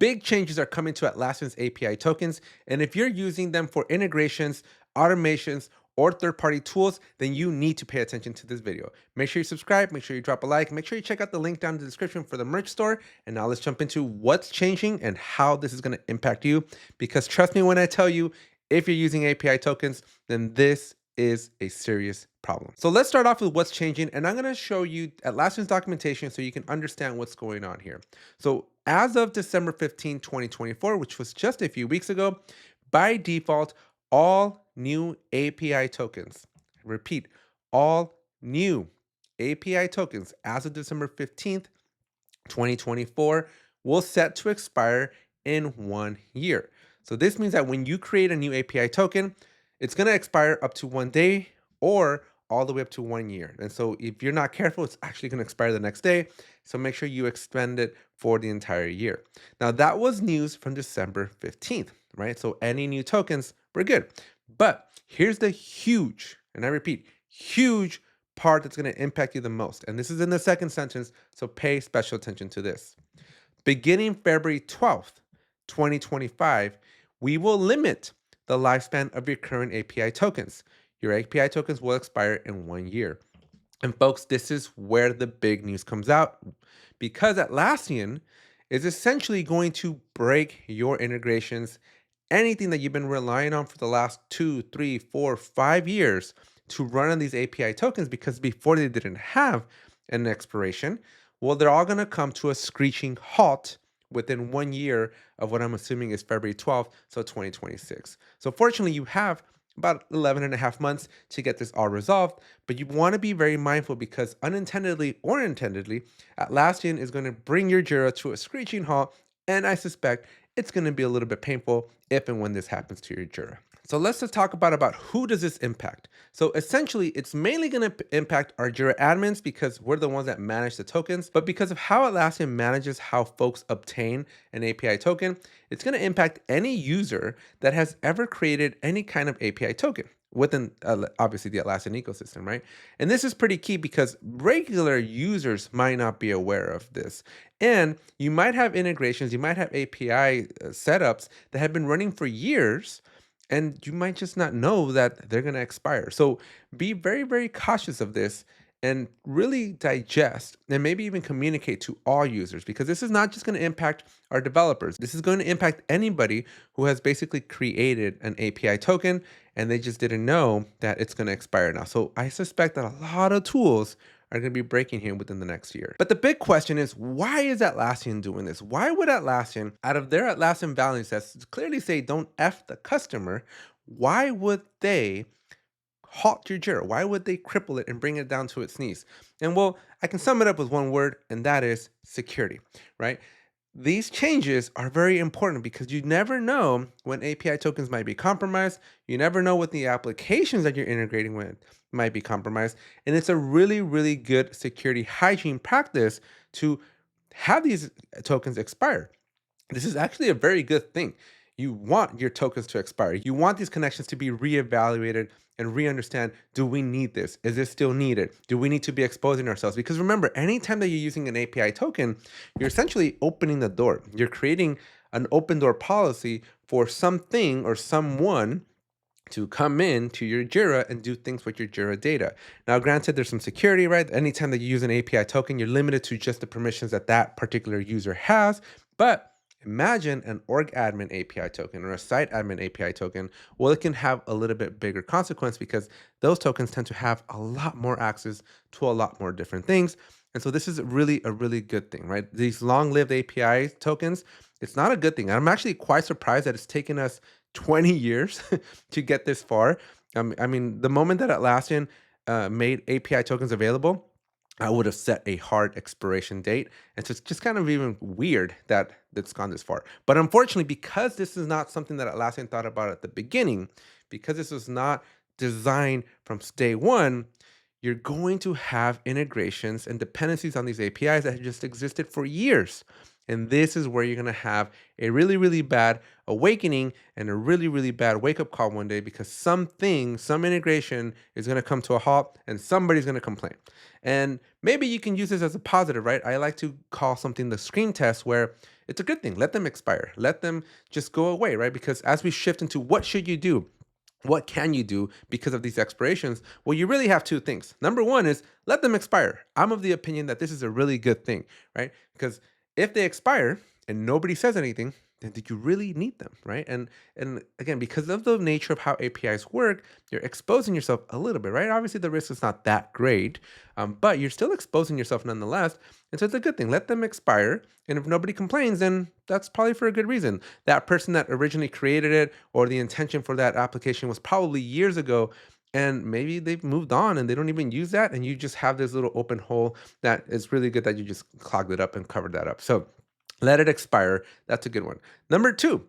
Big changes are coming to Atlassian's API tokens, and if you're using them for integrations, automations, or third-party tools, then you need to pay attention to this video. Make sure you subscribe, make sure you drop a like, make sure you check out the link down in the description for the merch store. And now let's jump into what's changing and how this is going to impact you. Because trust me when I tell you, if you're using API tokens, then this is a serious problem. So let's start off with what's changing, and I'm going to show you Atlassian's documentation so you can understand what's going on here. So as of December 15, 2024, which was just a few weeks ago, by default, all new API tokens, repeat, all new API tokens as of December 15th, 2024 will set to expire in 1 year. So this means that when you create a new API token, it's going to expire up to 1 day or all the way up to 1 year. And so if you're not careful, it's actually going to expire the next day. So make sure you extend it for the entire year. Now that was news from December 15th, right? So any new tokens, we're good. But here's the huge, and I repeat, huge part that's going to impact you the most. And this is in the second sentence, so pay special attention to this. Beginning February 12th, 2025, we will limit the lifespan of your current API tokens. Your API tokens will expire in 1 year. And folks, this is where the big news comes out, because Atlassian is essentially going to break your integrations, anything that you've been relying on for the last 2, 3, 4, 5 years to run on these API tokens, because before they didn't have an expiration. Well, they're all going to come to a screeching halt within 1 year of what I'm assuming is February 12th, so 2026. So fortunately, you have about 11 and a half months to get this all resolved, but you want to be very mindful because unintendedly or intendedly, Atlassian is going to bring your Jira to a screeching halt, and I suspect it's going to be a little bit painful if and when this happens to your Jira. So let's just talk about who does this impact. So essentially, it's mainly going to impact our Jira admins because we're the ones that manage the tokens. But because of how Atlassian manages how folks obtain an API token, it's going to impact any user that has ever created any kind of API token within obviously the Atlassian ecosystem, right? And this is pretty key because regular users might not be aware of this. And you might have integrations, you might have API setups that have been running for years, and you might just not know that they're going to expire. So be very, very cautious of this and really digest and maybe even communicate to all users, because this is not just going to impact our developers. This is going to impact anybody who has basically created an API token and they just didn't know that it's going to expire now. So I suspect that a lot of tools are going to be breaking here within the next year. But the big question is, why is Atlassian doing this? Why would Atlassian, out of their Atlassian values that clearly say don't F the customer, why would they halt your Jira? Why would they cripple it and bring it down to its knees? And well, I can sum it up with one word, and that is security, right? These changes are very important because you never know when API tokens might be compromised. You never know what the applications that you're integrating with might be compromised. And it's a really, really good security hygiene practice to have these tokens expire. This is actually a very good thing. You want your tokens to expire. You want these connections to be reevaluated and re-understand, do we need this? Is this still needed? Do we need to be exposing ourselves? Because remember, anytime that you're using an API token, you're essentially opening the door. You're creating an open door policy for something or someone to come in to your Jira and do things with your Jira data. Now, granted, there's some security, right? Anytime that you use an API token, you're limited to just the permissions that that particular user has, but imagine an org admin API token or a site admin API token. Well, it can have a little bit bigger consequence because those tokens tend to have a lot more access to a lot more different things. And so this is really a really good thing, right? These long-lived API tokens, it's not a good thing. I'm actually quite surprised that it's taken us 20 years to get this far. I mean, the moment that Atlassian made API tokens available, I would have set a hard expiration date. And so it's just kind of even weird that it's gone this far. But unfortunately, because this is not something that Atlassian thought about at the beginning, because this was not designed from day one, you're going to have integrations and dependencies on these APIs that have just existed for years. And this is where you're going to have a really, really bad awakening and a really, really bad wake up call one day, because something, some integration is going to come to a halt and somebody's going to complain. And maybe you can use this as a positive, right? I like to call something the screen test, where it's a good thing. Let them expire. Let them just go away, right? Because as we shift into what should you do, what can you do because of these expirations? Well, you really have two things. Number one is let them expire. I'm of the opinion that this is a really good thing, right? Because if they expire and nobody says anything, then did you really need them, right? And again, because of the nature of how APIs work, you're exposing yourself a little bit, right? Obviously, the risk is not that great, but you're still exposing yourself nonetheless. And so it's a good thing. Let them expire. And if nobody complains, then that's probably for a good reason. That person that originally created it, or the intention for that application, was probably years ago. And maybe they've moved on and they don't even use that. And you just have this little open hole that is really good that you just clogged it up and covered that up. So let it expire. That's a good one. Number two,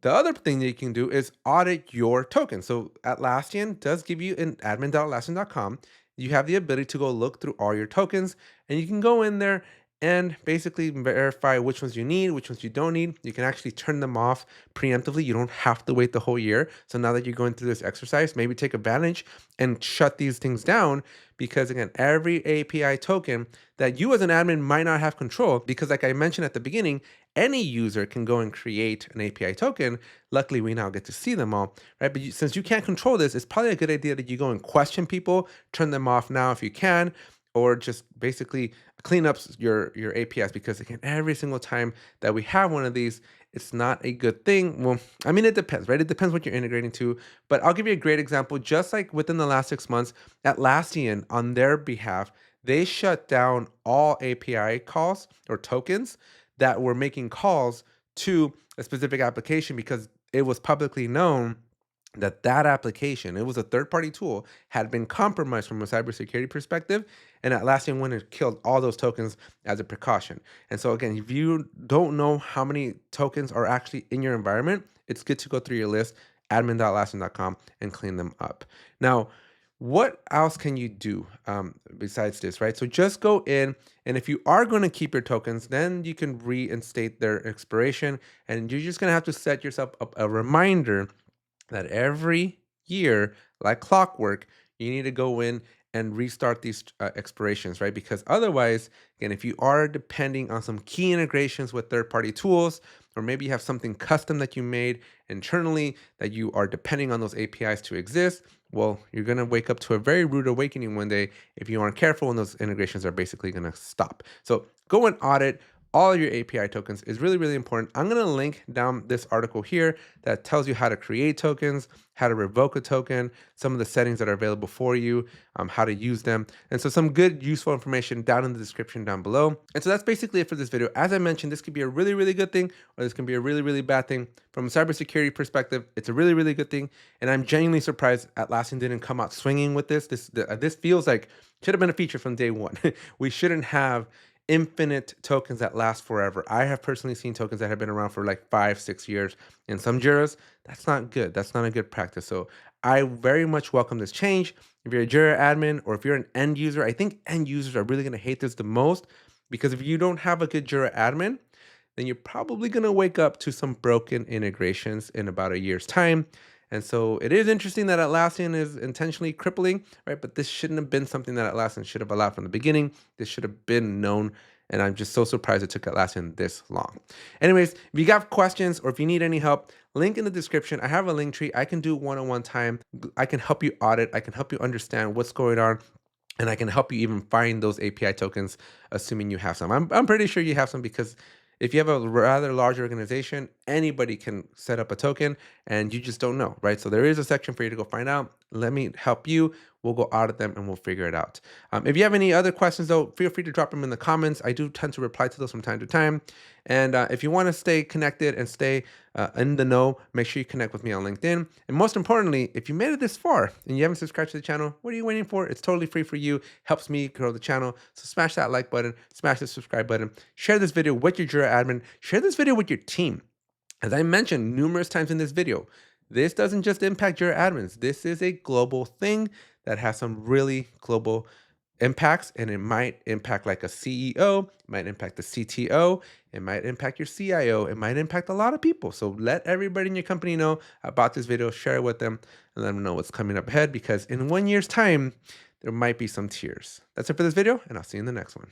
the other thing that you can do is audit your token. So Atlassian does give you an admin.atlassian.com. You have the ability to go look through all your tokens, and you can go in there and basically verify which ones you need, which ones you don't need. You can actually turn them off preemptively. You don't have to wait the whole year. So now that you're going through this exercise, maybe take advantage and shut these things down, because again, every API token that you as an admin might not have control, because like I mentioned at the beginning, any user can go and create an API token. Luckily, we now get to see them all, right? But since you can't control this, it's probably a good idea that you go and question people, turn them off now if you can, or just basically clean up your APIs, because again, every single time that we have one of these, it's not a good thing. Well, I mean, it depends, right? It depends what you're integrating to. But I'll give you a great example. Just like within the last 6 months, Atlassian, on their behalf, they shut down all API calls or tokens that were making calls to a specific application, because it was publicly known that that application, it was a third-party tool, had been compromised from a cybersecurity perspective, and Atlassian went and killed all those tokens as a precaution. And so again, if you don't know how many tokens are actually in your environment, it's good to go through your list, admin.atlassian.com, and clean them up. Now, what else can you do besides this, right? So just go in, and if you are going to keep your tokens, then you can reinstate their expiration, and you're just going to have to set yourself up a reminder that every year, like clockwork, you need to go in and restart these expirations, right? Because otherwise, again, if you are depending on some key integrations with third-party tools, or maybe you have something custom that you made internally that you are depending on those APIs to exist, well, you're going to wake up to a very rude awakening one day if you aren't careful, and those integrations are basically going to stop. So go and audit all of your API tokens is really, really important. I'm going to link down this article here that tells you how to create tokens, how to revoke a token, some of the settings that are available for you, how to use them. And so some good, useful information down in the description down below. And so that's basically it for this video. As I mentioned, this could be a really, really good thing, or this can be a really, really bad thing. From a cybersecurity perspective, it's a really, really good thing. And I'm genuinely surprised Atlassian didn't come out swinging with this. This feels like should have been a feature from day one. We shouldn't have infinite tokens that last forever. I have personally seen tokens that have been around for like 5-6 years. In some Jiras, that's not good. That's not a good practice. So I very much welcome this change. If you're a Jira admin, or if you're an end user, I think end users are really going to hate this the most, because if you don't have a good Jira admin, then you're probably going to wake up to some broken integrations in about a year's time. And so it is interesting that Atlassian is intentionally crippling, right? But this shouldn't have been something that Atlassian should have allowed from the beginning. This should have been known. And I'm just so surprised it took Atlassian this long. Anyways, if you got questions or if you need any help, link in the description. I have a Linktree. I can do one-on-one time. I can help you audit. I can help you understand what's going on. And I can help you even find those API tokens, assuming you have some. I'm pretty sure you have some, because if you have a rather large organization, anybody can set up a token, and you just don't know, right? So there is a section for you to go find out. Let me help you. We'll go audit them and we'll figure it out. If you have any other questions, though, feel free to drop them in the comments. I do tend to reply to those from time to time. And if you want to stay connected and stay in the know, make sure you connect with me on LinkedIn. And most importantly, if you made it this far and you haven't subscribed to the channel, what are you waiting for? It's totally free for you. Helps me grow the channel. So smash that like button, smash the subscribe button, share this video with your Jira admin, share this video with your team. As I mentioned numerous times in this video, this doesn't just impact your admins. This is a global thing that has some really global impacts, and it might impact like a CEO, it might impact the CTO, it might impact your CIO, it might impact a lot of people. So let everybody in your company know about this video, share it with them, and let them know what's coming up ahead, because in 1 year's time, there might be some tears. That's it for this video, and I'll see you in the next one.